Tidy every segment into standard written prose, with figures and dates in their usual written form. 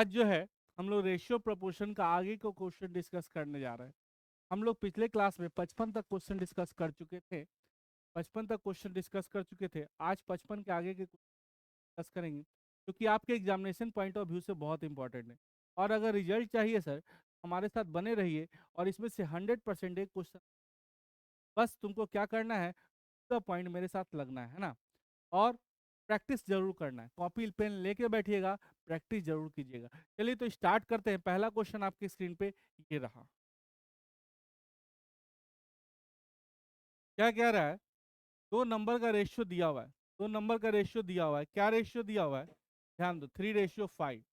आज जो है हम लोग रेशियो प्रोपोर्शन का आगे को क्वेश्चन डिस्कस करने जा रहे हैं। हम लोग पिछले क्लास में 55 तक क्वेश्चन डिस्कस कर चुके थे। 55 तक क्वेश्चन डिस्कस कर चुके थे। आज 55 के आगे के डिस्कस करेंगे, क्योंकि आपके एग्जामिनेशन पॉइंट ऑफ व्यू से बहुत इंपॉर्टेंट है। और अगर रिजल्ट चाहिए सर, हमारे साथ बने रहिए और इसमें से 100% एक क्वेश्चन, बस तुमको क्या करना है, पूरा पॉइंट मेरे साथ लगना है ना। और प्रैक्टिस जरूर करना है, कॉपी पेन लेके बैठिएगा, प्रैक्टिस जरूर कीजिएगा। चलिए तो स्टार्ट करते हैं। पहला क्वेश्चन आपकी स्क्रीन पे ये रहा। क्या कह रहा है? दो नंबर का रेशियो दिया हुआ है। दो नंबर का रेशियो दिया हुआ है। क्या रेशियो दिया हुआ है? ध्यान दो, 3:5।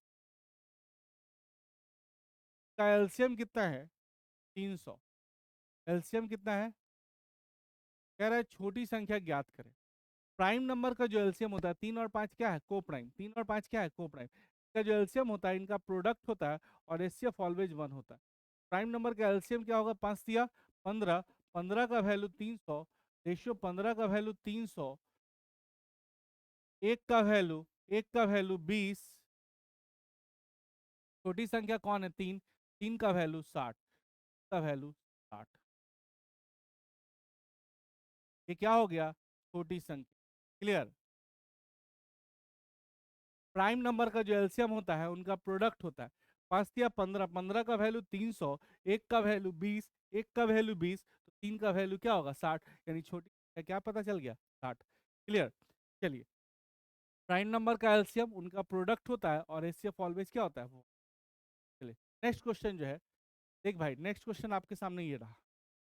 का एलसीएम कितना है? 300। एलसीएम कितना है? कह रहा है छोटी संख्या ज्ञात करें। प्राइम नंबर का जो एलसीएम होता है, 3 और 5 क्या है? को प्राइम। 3 और 5 क्या है? को प्राइम। इसका जो एलसीएम होता है, इनका प्रोडक्ट होता है और एचसीएफ ऑलवेज 1 होता है। प्राइम नंबर का एलसीएम क्या होगा? 5 दिया 15, 15 का वैल्यू 300, रेशियो 15 का वैल्यू 300, एक का वैल्यू 20, छोटी संख्या कौन है? 3, 3 का वैल्यू 60, का वैल्यू 60। ये क्या हो गया? छोटी संख्या। क्लियर? प्राइम नंबर का जो एलसीएम होता है, उनका प्रोडक्ट होता है। 5 या 15, 15 का वैल्यू 300, एक का वैल्यू 20, एक का वैल्यू 20, तो 3 का वैल्यू क्या होगा? 60। यानी छोटी संख्या क्या पता चल गया? 60। क्लियर? चलिए, प्राइम नंबर का एलसीएम उनका प्रोडक्ट होता है और एचसीएफ ऑलवेज क्या होता है? वो। चलिए, नेक्स्ट क्वेश्चन जो है, देख भाई, नेक्स्ट क्वेश्चन आपके सामने ये रहा।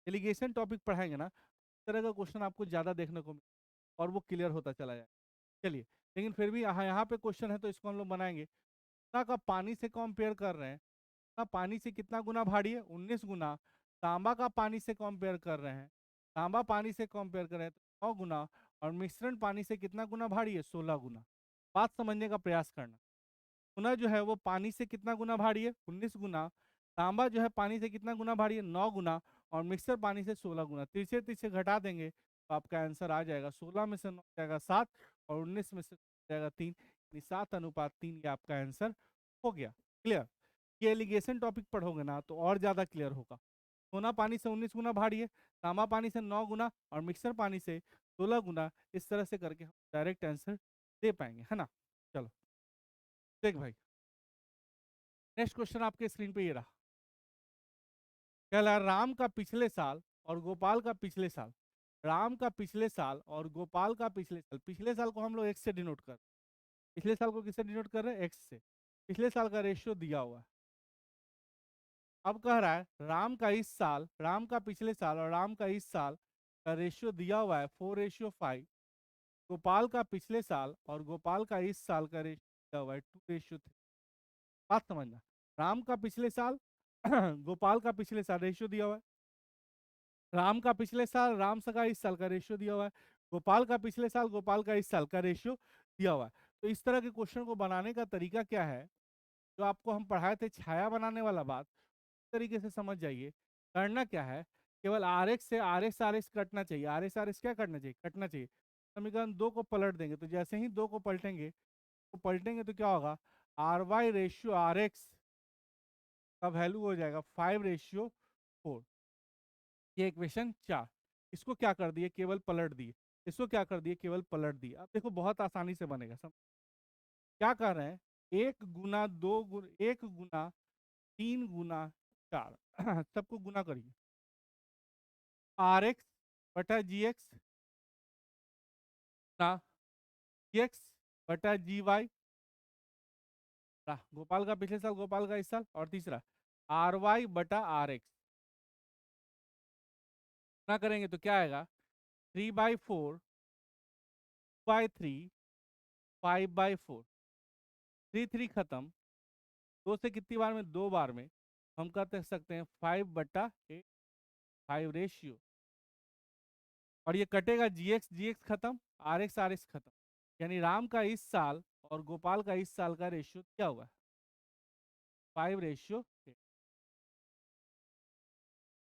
एलिगेशन टॉपिक पढ़ाएंगे ना, इस तरह का क्वेश्चन आपको ज्यादा देखने को मिले और वो क्लियर होता चला जाए। चलिए, लेकिन फिर भी यहाँ पे क्वेश्चन है तो इसको हम लोग बनाएंगे। सोना का पानी से कंपेयर कर रहे हैं। सोना पानी से कितना गुना भारी है? 19 गुना। तांबा का पानी से कंपेयर कर रहे हैं। तांबा पानी से कंपेयर कर रहे हैं तो 9 गुना। और मिश्रण पानी से कितना गुना भारी है? 16 गुना। बात समझने का प्रयास करना। सोना जो है वो पानी से कितना गुना भारी है? 19 गुना। तांबा जो है पानी से कितना गुना भारी है? 9 गुना। और मिक्सर पानी से 16 गुना। तिरछे तिरछे घटा देंगे तो आपका आंसर आ जाएगा। 16 में से 9 जाएगा 7, और 19 में से जाएगा 3, यानी 7:3। ये आपका आंसर हो गया। क्लियर? ये एलिगेशन टॉपिक पढ़ोगे ना तो और ज्यादा क्लियर होगा। सोना पानी से 19 गुना भारी है, तांबा पानी से 9 गुना, और मिक्सर पानी से 16 गुना। इस तरह से करके हम डायरेक्ट आंसर दे पाएंगे, है ना। चलो, देख भाई, नेक्स्ट क्वेश्चन आपके स्क्रीन पे ये रहा। कह रहा है राम का पिछले साल और गोपाल का पिछले साल। राम का पिछले साल और गोपाल का पिछले साल। पिछले साल को हम लोग एक्स से डिनोट कर, पिछले साल को किससे डिनोट कर रहे हैं? एक्स से। पिछले साल का रेशियो दिया हुआ है। अब कह रहा है राम का इस साल, राम का पिछले साल और राम का इस साल का रेशियो दिया हुआ है 4:5। गोपाल का पिछले साल और गोपाल का इस साल का रेशियो दिया हुआ है 2:3। बात समझना। राम का पिछले साल गोपाल का पिछले साल रेशियो दिया हुआ है। राम का पिछले साल, राम का इस साल का रेशियो दिया हुआ है। गोपाल का पिछले साल, गोपाल का इस साल का रेशियो दिया हुआ है। तो इस तरह के क्वेश्चन को बनाने का तरीका क्या है, जो आपको हम पढ़ाए थे छाया बनाने वाला बात, इस तरीके से समझ जाइए। करना क्या है, केवल आर एक्स से आर एक्स कटना चाहिए। आर एक्स क्या करना चाहिए? कटना चाहिए। समीकरण 2 को पलट देंगे, तो जैसे ही 2 को पलटेंगे तो क्या होगा? RY/RX का वैल्यू हो जाएगा 5:4। ये इक्वेशन 4। इसको क्या कर दिए? केवल पलट दिए। इसको क्या कर दिए? केवल पलट दिए। अब देखो बहुत आसानी से बनेगा। क्या कर रहे हैं? 1 गुना 2 गुना 1 गुना 3 गुना 4 सबको गुना करिए। RX/GX ना GX/GY। गोपाल का पिछले साल, गोपाल का इस साल, और तीसरा RY/RX। गुना करेंगे तो क्या आएगा? 3/4, 2/3, 5/4। 3 खत्म। 2 से कितनी बार में? 2 बार में। हम कर सकते हैं 5/8, 5 रेशियो। और ये कटेगा, GX खत्म, RX खत्म। यानी राम का इस साल और गोपाल का इस साल का रेशियो क्या हुआ है? 5:8।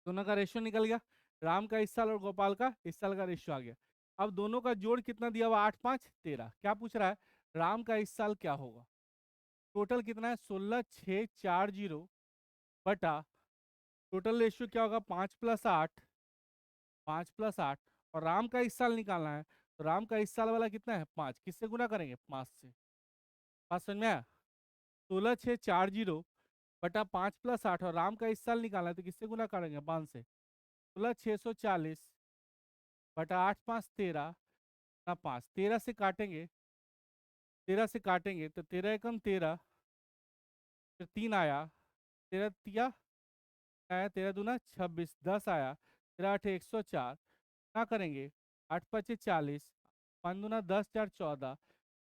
दोनों का रेशियो निकल गया। राम का इस साल और गोपाल का इस साल का रेशियो आ गया। अब दोनों का जोड़ कितना दिया हुआ? 8 5 13। क्या पूछ रहा है? राम का इस साल क्या होगा? टोटल कितना है 16,640 बटा टोटल रेशियो क्या होगा 5 + 8, 5 + 8। और राम का इस साल निकालना है, तो राम का इस साल वाला कितना है 5, किससे गुना करेंगे 5 से। बात समझ में आया? 16,640 बटा 5 + 8, और राम का इस साल निकालना है तो किससे गुना करेंगे 5 से। 16,640 बटा 8×5 = 13 ना 5, 13 से काटेंगे, 13 से काटेंगे तो 13 × 1 = 13, फिर 3 आया, 13 तिया आया, 13 दूना 26, 10 आया, 13 × 8 = 104 ना करेंगे, 8×5 = 40, 5 दूना 10, 4 14,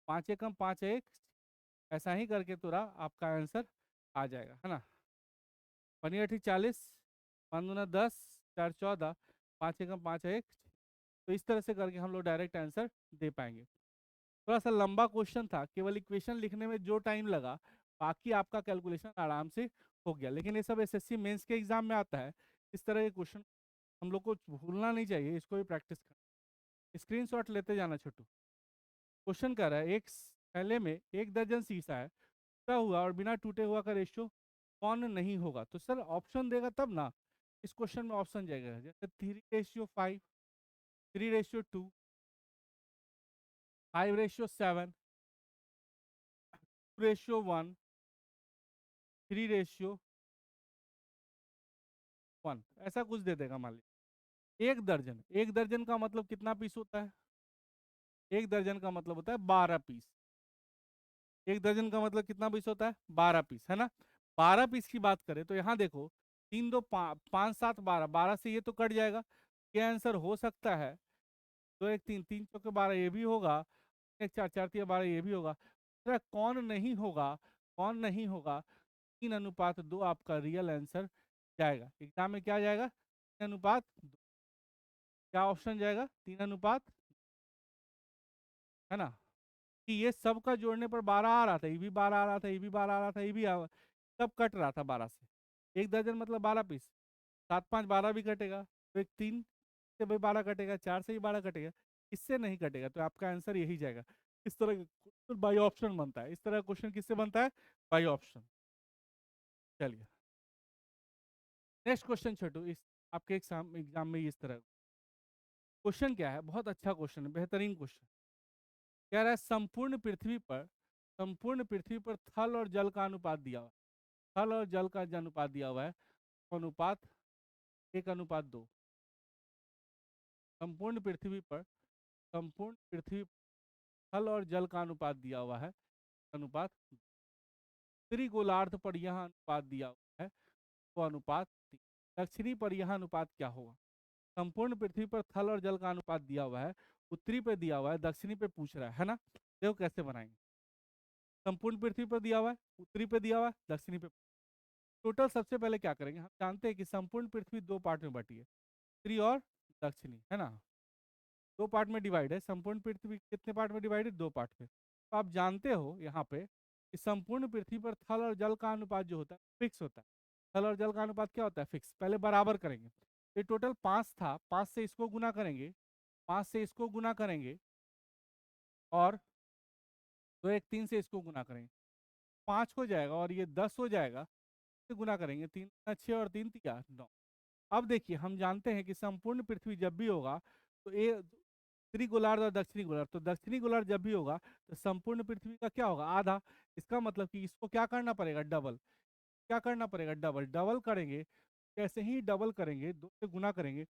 5 × 1 = 5 ऐसा ही करके पूरा आपका आंसर आ जाएगा, है ना। 5 × 8 = 40, 5 दूना 10, 4 14, 5 × 1 = 5 तो इस तरह से करके हम लोग डायरेक्ट आंसर दे पाएंगे। थोड़ा सा लंबा क्वेश्चन था, केवल इक्वेशन लिखने में जो टाइम लगा, बाकी आपका कैलकुलेशन आराम से हो गया। लेकिन ये सब एसएससी मेंस के एग्जाम में आता है, इस तरह के क्वेश्चन हम लोग को भूलना नहीं चाहिए, इसको भी प्रैक्टिस करना। स्क्रीनशॉट लेते जाना छोटू। क्वेश्चन कर रहा है एक थैले में 1 दर्जन शीशा है, टूटा हुआ और बिना टूटे हुआ का रेशियो कौन नहीं होगा। तो सर ऑप्शन देगा तब ना, इस क्वेश्चन में ऑप्शन जाएगा जैसे 3:5, 3:2, 5:7, 2:1, 3:1, ऐसा कुछ दे देगा मान लीजिए। 1 दर्जन, 1 दर्जन का मतलब कितना पीस होता है, 1 दर्जन का मतलब होता है 12 पीस। 1 दर्जन का मतलब कितना पीस होता है 12 पीस, है ना। 12 पीस की बात करें तो यहाँ देखो 3 2 5 5 7 12, 12 से ये तो कट जाएगा। क्या आंसर हो सकता है 2 1 3, 3 × 4 = 12 ये भी होगा, 1 4 4 3 12 ये भी होगा। तो कौन नहीं होगा, कौन नहीं होगा, 3:2 आपका रियल आंसर जाएगा। एग्जाम में क्या जाएगा 3:2, क्या ऑप्शन जाएगा 3:2, है ना। कि ये सब का जोड़ने पर 12 आ रहा था, ये भी 12 आ रहा था, ये भी 12 आ रहा था, ये भी सब कट रहा था 12 से। 1 दर्जन मतलब 12 पीस, 7 5 12 भी कटेगा, तो एक 3 से भी 12 कटेगा, 4 से भी 12 कटेगा, इससे नहीं कटेगा, तो आपका आंसर यही जाएगा। इस तरह का बाई ऑप्शन बनता है, इस तरह का क्वेश्चन किससे बनता है बाई ऑप्शन। चलिए नेक्स्ट क्वेश्चन छोटू, इस आपके एग्जाम में इस तरह क्वेश्चन क्या है, बहुत अच्छा क्वेश्चन है, बेहतरीन क्वेश्चन। कह रहा है संपूर्ण पृथ्वी पर थल और जल का अनुपात दिया हुआ है, थल और जल का जो अनुपात दिया हुआ है, अनुपात 1:2। संपूर्ण पृथ्वी पर संपूर्ण पृथ्वी थल और जल का अनुपात दिया हुआ है, अनुपात त्रिगोलार्ध पर यह अनुपात दिया हुआ है, वो अनुपात 3। दक्षिणी पर यह अनुपात क्या होगा। संपूर्ण पृथ्वी पर थल और जल का अनुपात दिया हुआ है, उत्तरी पे दिया हुआ है, दक्षिणी पे पूछ रहा है ना। देखो कैसे बनाएंगे। संपूर्ण पृथ्वी पर दिया हुआ है, उत्तरी पे दिया हुआ है, दक्षिणी पे। टोटल सबसे पहले क्या करेंगे, हम जानते हैं कि संपूर्ण पृथ्वी 2 पार्ट में बटी है, उत्तरी और दक्षिणी, है ना। 2 पार्ट में डिवाइड है संपूर्ण पृथ्वी, कितने पार्ट में डिवाइड है 2 पार्ट पे। तो आप जानते हो यहाँ पे कि संपूर्ण पृथ्वी पर थल और जल का अनुपात जो होता है फिक्स होता है। थल और जल का अनुपात क्या होता है फिक्स। पहले बराबर करेंगे, ये टोटल 5 था, 5 से इसको गुना करेंगे, 5 से इसको गुना करेंगे, और 2 1 3 से इसको गुना करेंगे, 5 हो जाएगा, और ये 10 हो जाएगा। से गुना करेंगे, 3 6 और 3 3 9। अब देखिए हम जानते हैं कि संपूर्ण पृथ्वी जब भी होगा तो ये उत्तरी गोलार्ध और दक्षिणी गोलार्ध, तो दक्षिणी गोलार्ध जब भी होगा तो संपूर्ण पृथ्वी का क्या होगा आधा। इसका मतलब कि इसको क्या करना पड़ेगा डबल, क्या करना पड़ेगा डबल, डबल करेंगे। जैसे ही डबल करेंगे 2 से गुना करेंगे,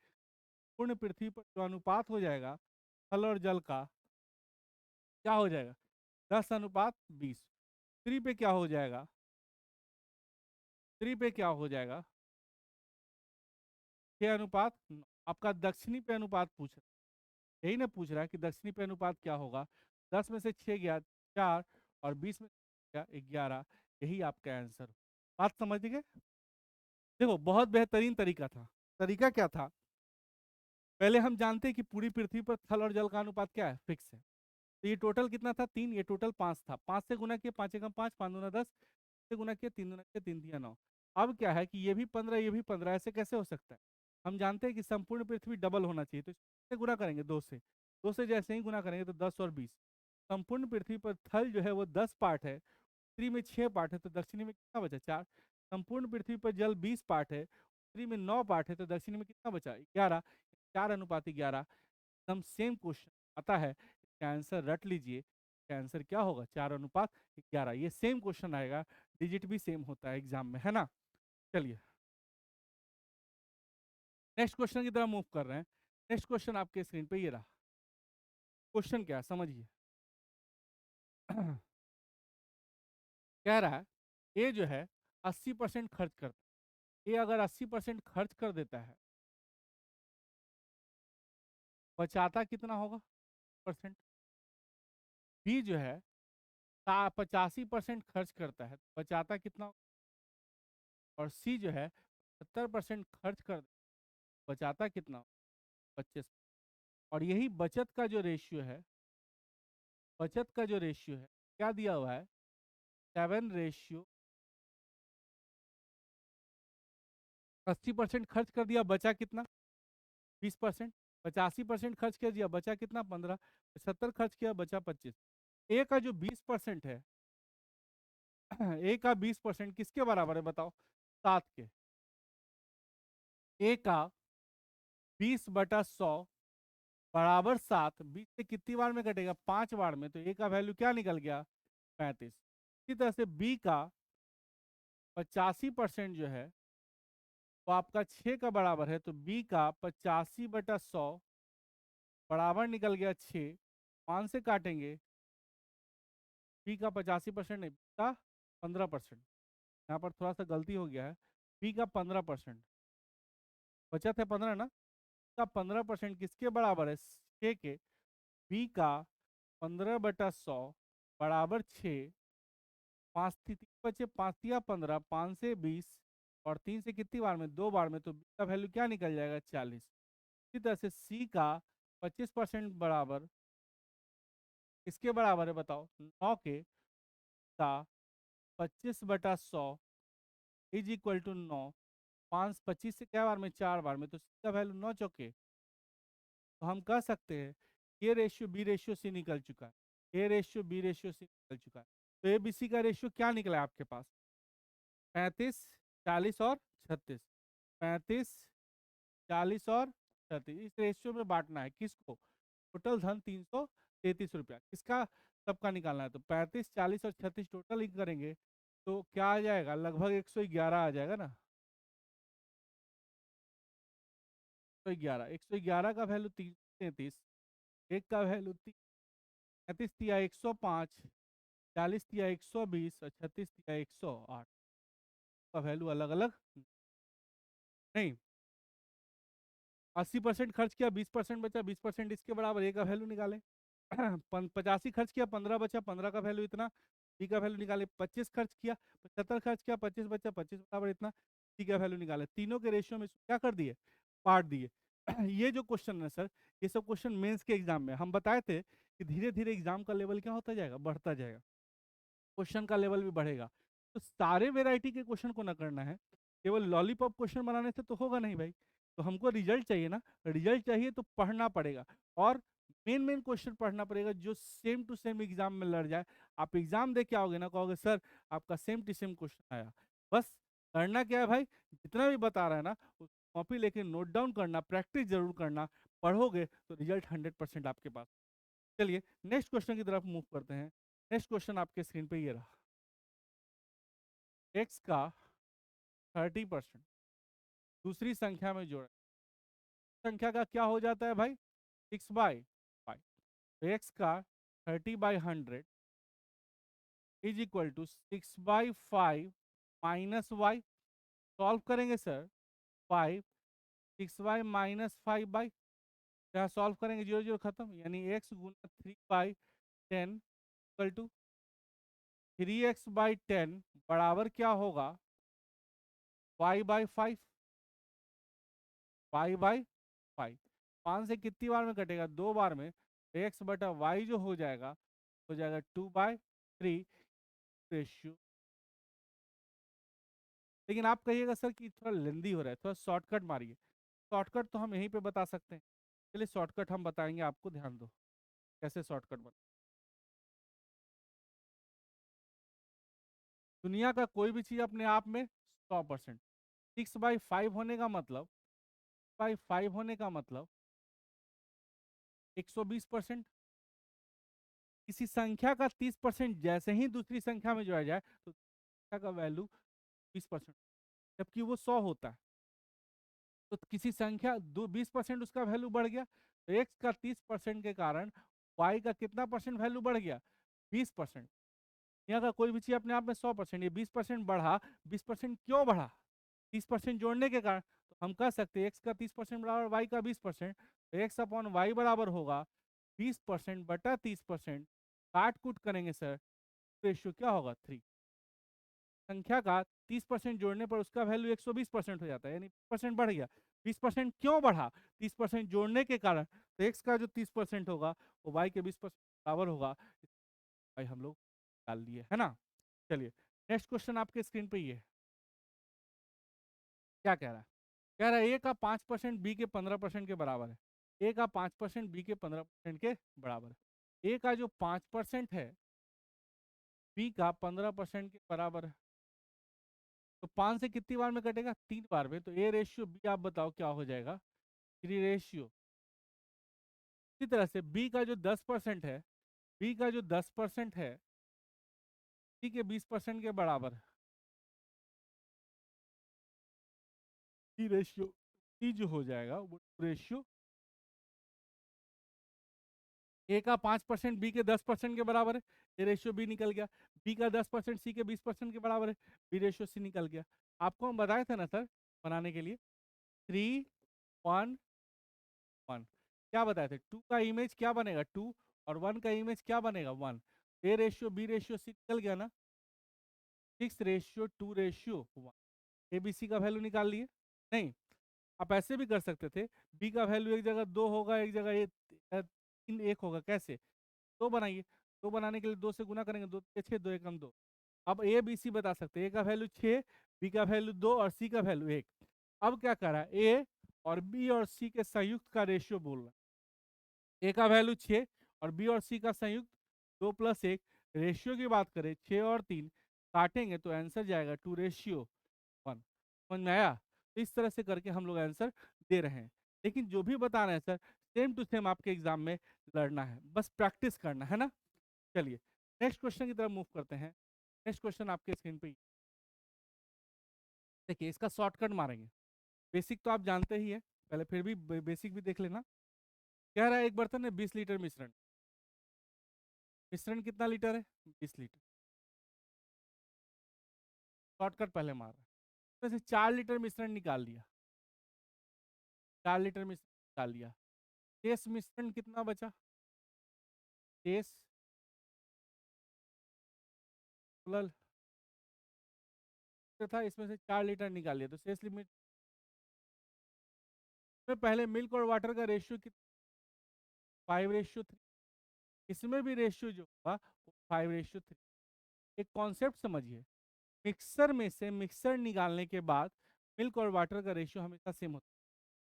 पूर्ण पृथ्वी पर जो अनुपात हो जाएगा थल और जल का क्या हो जाएगा 10:20। उत्तरी पे क्या हो जाएगा, उत्तरी पे क्या हो जाएगा 6:9। आपका दक्षिणी पे अनुपात पूछ रहा है, यही ना पूछ रहा है कि दक्षिणी पे अनुपात क्या होगा। 10 में से 6 गया 4, और 20 में से गया 11, यही आपका आंसर। बात समझ गए। देखो बहुत बेहतरीन तरीका था। तरीका क्या था, पहले हम जानते हैं कि पूरी पृथ्वी पर थल और जल का अनुपात क्या है फिक्स है। तो ये टोटल कितना था 3, ये टोटल 5 था, 5 से गुना किया 5 एकम 5, 5 दूना 10, से गुना किया 3 दूना किया 3 तिया 9। अब क्या है कि ये भी 15, ये भी 15, ऐसे कैसे हो सकता है। हम जानते हैं कि संपूर्ण पृथ्वी डबल होना चाहिए, तो इससे गुना करेंगे 2 से, 2 से जैसे ही गुना करेंगे तो 10 और 20। संपूर्ण पृथ्वी पर थल जो है वो 10 पार्ट है, उत्तरी में 6 पार्ट है तो दक्षिणी में कितना बचा? 4। संपूर्ण पृथ्वी पर जल 20 पार्ट है, उत्तरी में 9 पार्ट है तो दक्षिणी में कितना बचा? 11। 4:11। एकदम सेम क्वेश्चन आता है, इसका आंसर रट लीजिए। इसका आंसर क्या होगा? 4:11। ये सेम क्वेश्चन आएगा, डिजिट भी सेम होता है एग्जाम में, है ना। चलिए नेक्स्ट क्वेश्चन की तरफ मूव कर रहे हैं। नेक्स्ट क्वेश्चन आपके स्क्रीन पे ये रहा। क्वेश्चन क्या है समझिए। कह रहा है ए जो है 80% खर्च करता है। ए अगर 80% खर्च कर देता है, बचाता कितना होगा परसेंट? बी जो है 85% खर्च करता है, बचाता कितना? और सी जो है 70% खर्च कर बचाता कितना? 25। और यही बचत का जो रेशियो है, बचत का जो रेशियो है क्या दिया हुआ है? 7:। 80% खर्च कर दिया, बचा कितना? 20%। 85% खर्च कर दिया, बचा कितना? 15। 70 खर्च किया, बचा 25। ए का जो 20% है, ए का 20% किसके बराबर है बताओ? 7 के। ए का 20/100 बराबर 7। 20 से कितनी बार में कटेगा? 5 बार में, तो ए का वैल्यू क्या निकल गया? 35। इसी तरह से बी का 85% जो है वो आपका 6 का बराबर है, तो बी का 85/100 बराबर निकल गया 6। 5 से काटेंगे, बी का 85% नहीं, बी का 15%। यहाँ पर थोड़ा सा गलती हो गया है, बी का 15%। बचत है 15 ना, का 15% किसके बराबर है? 6 के। बी का 15/100 बराबर 6। 5 तीन बचे, 5 या 15, 5 से 20 और 3 से कितनी बार में? 2 बार में, तो बी का वैल्यू क्या निकल जाएगा? 40। इसी तरह से सी का 25% बराबर किसके बराबर है बताओ? 9 के। का 25/100 इज इक्वल टू 9। 5 25 से क्या बार में? 4 बार में, तो सी का वैल्यू 9 चौके। तो हम कह सकते हैं ए रेशियो बी रेशियो से निकल चुका है, ए रेशियो बी रेशियो से निकल चुका है। तो ए बी सी का रेशियो क्या निकला है आपके पास? 35, 40 और 36। 35, 40 और 36, इस रेशियो में बांटना है किसको? टोटल धन 333 रुपया, किसका? सबका निकालना है। तो 35, 40 और 36 टोटल ही करेंगे तो क्या आ जाएगा? लगभग 111 आ जाएगा ना। 111, 111 का वैल्यू 333। एक का वैल्यू 35 दिया 105, 40 दिया 120 और 36 दिया 108 का वैल्यू अलग अलग नहीं। 80% खर्च किया, 20% बचा, 20% इसके बराबर, ए का वैल्यू निकाले। 85 खर्च किया, 15 बचा, 15 का वैल्यू इतना, बी का वैल्यू निकाले। 25 खर्च किया, 75 खर्च किया, 25 बचा, 25 बराबर इतना, सी का वैल्यू निकाले। तीनों के रेशियो में क्या कर दिए? बांट दिए। ये जो क्वेश्चन है सर, ये सब क्वेश्चन मेंस के एग्जाम में हम बताए थे कि धीरे धीरे एग्जाम का लेवल क्या होता जाएगा? बढ़ता जाएगा, क्वेश्चन का लेवल भी बढ़ेगा। तो सारे वेराइटी के क्वेश्चन को ना करना है, केवल लॉलीपॉप क्वेश्चन बनाने से तो होगा नहीं भाई। तो हमको रिजल्ट चाहिए ना, रिजल्ट चाहिए तो पढ़ना पड़ेगा, और मेन मेन क्वेश्चन पढ़ना पड़ेगा जो सेम टू सेम एग्जाम में लड़ जाए। आप एग्जाम दे के आओगे ना, कहोगे सर आपका सेम टू सेम क्वेश्चन आया। बस करना क्या है भाई, जितना भी बता रहा है ना, कॉपी लेके नोट डाउन करना, प्रैक्टिस जरूर करना। पढ़ोगे तो रिजल्ट 100% आपके पास। चलिए नेक्स्ट क्वेश्चन की तरफ मूव करते हैं। नेक्स्ट क्वेश्चन आपके स्क्रीन पे ये रहा। एक्स का 30% दूसरी संख्या में जोड़ा, संख्या का क्या हो जाता है भाई? 6/5। एक्स का 30/100 is equal to 6/5 minus Y. Solve करेंगे सर, 5, 6y माइनस 5/, क्या सॉल्व करेंगे? 0 0 खत्म, यानी x Guna 3/10 equal to 3x/10 बराबर क्या होगा? y/5। y/5, 5 से कितनी बार में कटेगा? 2 बार में। x/y जो हो जाएगा 2/3 रेशियो। लेकिन आप कहिएगा सर कि थोड़ा लेंदी हो रहा है, थोड़ा शॉर्टकट मारिए। शॉर्टकट तो हम यहीं पे बता सकते हैं। चलिए शॉर्टकट हम बताएंगे आपको, ध्यान दो कैसे शॉर्टकट बना। दुनिया का कोई भी चीज अपने आप में 100%। 6/5 होने का मतलब, 5 होने का मतलब 120%। किसी संख्या का 30% जैसे ही दूसरी संख्या में जोड़ा जाए तो संख्या का वैल्यू 20%, जबकि वो 100 होता है। तो किसी संख्या 20% उसका वैल्यू बढ़ गया, तो एक्स का 30% के कारण वाई का कितना परसेंट वैल्यू बढ़ गया? 20%। यहाँ का कोई भी चीज अपने आप में 100%, ये 20% बढ़ा। 20% क्यों बढ़ा? 30% जोड़ने के कारण। तो हम कह सकते हैं एक्स का 30% बराबर वाई का 20%, तो एक्स अपॉन वाई बराबर होगा 20% बटा 30%। काट कूट करेंगे सर, रेशियो क्या होगा? 3। संख्या का 30% जोड़ने पर उसका वैल्यू 120% हो जाता है, यानी 20% बढ़ गया। 20% क्यों बढ़ा? 30% जोड़ने के कारण। तो एक्स का जो 30% होगा वो वाई के 20% बराबर होगा। भाई हम लोग डाल लिए है ना। चलिए नेक्स्ट क्वेश्चन आपके स्क्रीन पे ये है। क्या कह रहा है? कह रहा है ए का 5% बी के 15% के बराबर है। ए का 5% बी के 15% के बराबर है। ए का जो 5% है बी का 15% के बराबर है। तो 5 से कितनी बार में कटेगा? 3 बार में। तो ए रेशियो बी आप बताओ क्या हो जाएगा? 3 रेशियो। इसी तरह से बी का जो 10% है, बी का जो 10% है सी के 20% के बराबर है। सी रेशियो, सी जो हो जाएगा वो रेशियो ए का 5% बी के 10% के बराबर है। ए रेशियो बी निकल गया। बी का 10% सी के 20% के बराबर है। बी रेशियो सी निकल गया। आपको हम बताए थे ना सर बनाने के लिए 3, 1, 1। क्या बताए थे? 2 का इमेज क्या बनेगा? 2, और 1 का इमेज क्या बनेगा? 1। A ratio B ratio C निकल गया ना। 6:2:1। ए बी सी का वैल्यू निकाल लिए। नहीं, आप ऐसे भी कर सकते थे। बी का वैल्यू एक जगह 2 होगा, एक जगह 3 1 होगा। कैसे? 2 बनाइए। 2 बनाने के लिए 2 से गुना करेंगे, 2 6 2 एकम 2। अब ए बी सी बता सकते हैं। ए का वैल्यू 6, बी का वैल्यू 2 और सी का वैल्यू 1। अब क्या कर रहा है? ए और बी और सी के संयुक्त का रेशियो बोल रहा है। ए का वैल्यू 6 और बी और सी का संयुक्त 2+1। रेशियो की बात करें 6 और 3 काटेंगे तो आंसर जाएगा 2:1। समझ में आया? तो इस तरह से करके हम लोग आंसर दे रहे हैं। लेकिन जो भी बता रहे हैं सर सेम टू सेम आपके एग्जाम में लड़ना है, बस प्रैक्टिस करना है ना। चलिए नेक्स्ट क्वेश्चन की तरफ मूव करते हैं। नेक्स्ट क्वेश्चन आपके स्क्रीन पे देखिए, इसका शॉर्टकट मारेंगे। बेसिक तो आप जानते ही है, पहले फिर भी बेसिक भी देख लेना। कह रहा है एक बर्तन में 20 लीटर मिश्रण। मिश्रण कितना लीटर है? 20 लीटर। शॉर्टकट पहले मार रहा है। वैसे 4 लीटर मिश्रण निकाल लिया। 4 लीटर मिश्रण निकाल लिया। शेष मिश्रण कितना बचा? शेष टोटल जो था इसमें से 4 लीटर निकाल लिया, तो शेष लिमिट में पहले मिल्क और वाटर का रेशियो कितना? 5:3। इसमें भी रेशियो जो होगा वो 5:3। एक कॉन्सेप्ट समझिए, मिक्सर में से मिक्सर निकालने के बाद मिल्क और वाटर का रेशियो हमेशा सेम होता है।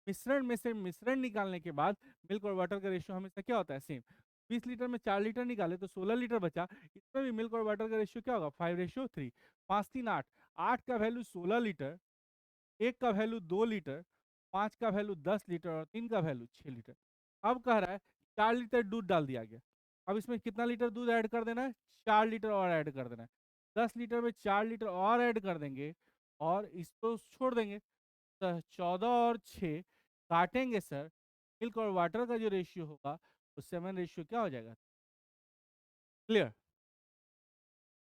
मिश्रण में से मिश्रण निकालने के बाद मिल्क और वाटर का रेशियो हमेशा क्या होता है? सेम। 20 लीटर में 4 लीटर निकाले तो 16 लीटर बचा। इसमें भी मिल्क और वाटर का रेशियो क्या होगा? 5:3। 5 3 8। 8 का वैल्यू 16 लीटर, 1 का वैल्यू 2 लीटर, 5 का वैल्यू 10 लीटर और 3 का वैल्यू 6 लीटर। अब कह रहा है 4 लीटर दूध डाल दिया गया। अब इसमें कितना लीटर दूध ऐड कर देना है? 4 लीटर और ऐड कर देना है। 10 लीटर में 4 लीटर और ऐड कर देंगे और इसको छोड़ देंगे। तो 14 और 6 काटेंगे सर, मिल्क और वाटर का जो रेशियो होगा वो 7 रेशियो क्या हो जाएगा? क्लियर?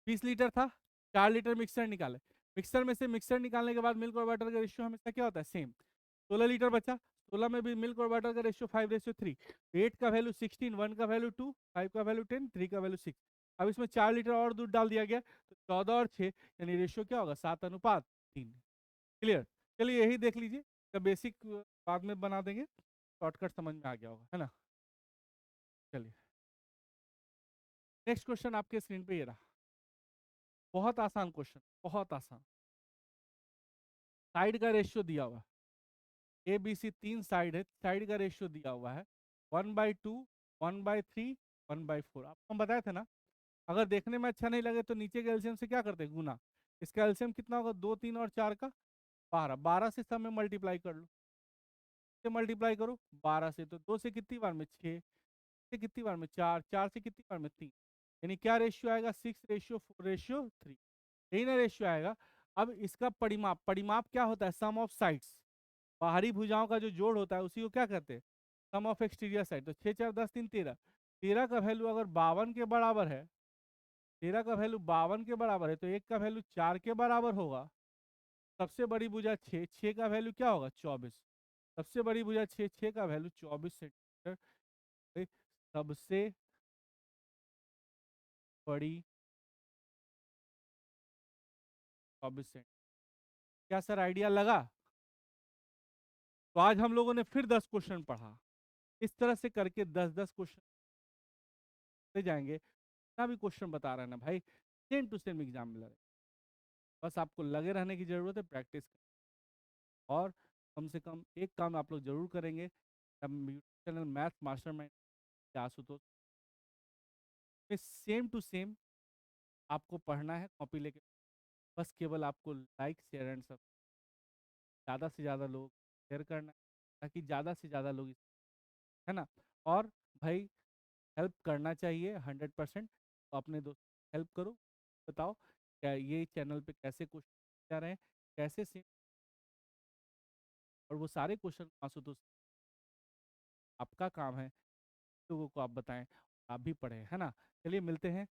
20 लीटर था, 4 लीटर मिक्सर निकाले। मिक्सर में से मिक्सर निकालने के बाद मिल्क और वाटर का रेशियो हमेशा क्या होता है? सेम। 16 लीटर बचा। 16 में भी मिल्क और वाटर का रेशियो 5:3। 8 का वैल्यू 16, 1 का वैल्यू 2, 5 का वैल्यू 10, 3 का वैल्यू 6। अब इसमें 4 लीटर और दूध डाल दिया गया तो 14 और 6 यानी रेशियो क्या होगा? 7:3। क्लियर? चलिए यही देख लीजिए, तो बेसिक बाद में बना देंगे, शॉर्टकट समझ में आ गया होगा, है ना। चलिए नेक्स्ट क्वेश्चन आपके स्क्रीन पे ये रहा। बहुत आसान क्वेश्चन, बहुत आसान। साइड का रेशियो दिया हुआ है। ए बी सी 3 साइड है, साइड का रेशियो दिया हुआ है 1/2, 1/3, 1/4। आपको हम बताए थे ना, अगर देखने में अच्छा नहीं लगे तो नीचे के एलसीएम से क्या करते हैं? गुना। इसका एलसीएम कितना होगा, 2 3 और 4 का 12, 12 से सब में मल्टीप्लाई कर लो, से मल्टीप्लाई करो 12 से, तो 2 से कितनी बार में 6, से कितनी बार में 4, 4 से कितनी बार में 3, यानी क्या रेशियो आएगा, 6:4:3, यही ना रेशियो आएगा। अब इसका परिमाप, परिमाप क्या होता है, सम ऑफ साइड्स, बाहरी भुजाओं का जो जोड़ होता है उसी को क्या कहते हैं, सम ऑफ एक्सटीरियर साइड। तो 6 4 10 3 13, 13 का वैल्यू अगर 52 के बराबर है, 13 का वैल्यू 52 के बराबर है, तो एक का वैल्यू 4 के बराबर होगा। सबसे बड़ी भुजा 6, 6 का वैल्यू क्या होगा, 24, सबसे बड़ी भुजा 6, 6 का वैल्यू 24 सेंटीमीटर। सबसे बड़ी 24 सेंटीमीटर। क्या सर आइडिया लगा? तो आज हम लोगों ने फिर 10 क्वेश्चन पढ़ा, इस तरह से करके 10 10 क्वेश्चन ले जाएंगे। इतना भी क्वेश्चन बता रहे हैं ना भाई, सेम टू सेम एग्जाम में लगे, बस आपको लगे रहने की जरूरत है, प्रैक्टिस कर। और कम से कम एक काम आप लोग जरूर करेंगे, YouTube channel math mastermind Ashutosh में सेम टू सेम आपको पढ़ना है कॉपी लेके, बस केवल आपको लाइक शेयर एंड सब ज़्यादा से ज़्यादा लोग शेयर करना है, ताकि ज़्यादा से ज़्यादा लोग है ना। और भाई हेल्प करना चाहिए 100%, तो अपने दोस्त हेल्प करो, बताओ क्या ये चैनल पे कैसे क्वेश्चन जा रहे हैं, कैसे सेम, और वो सारे क्वेश्चन आशुतोष आपका काम है, लोगों को आप बताएं, आप भी पढ़ें, है ना। चलिए मिलते हैं।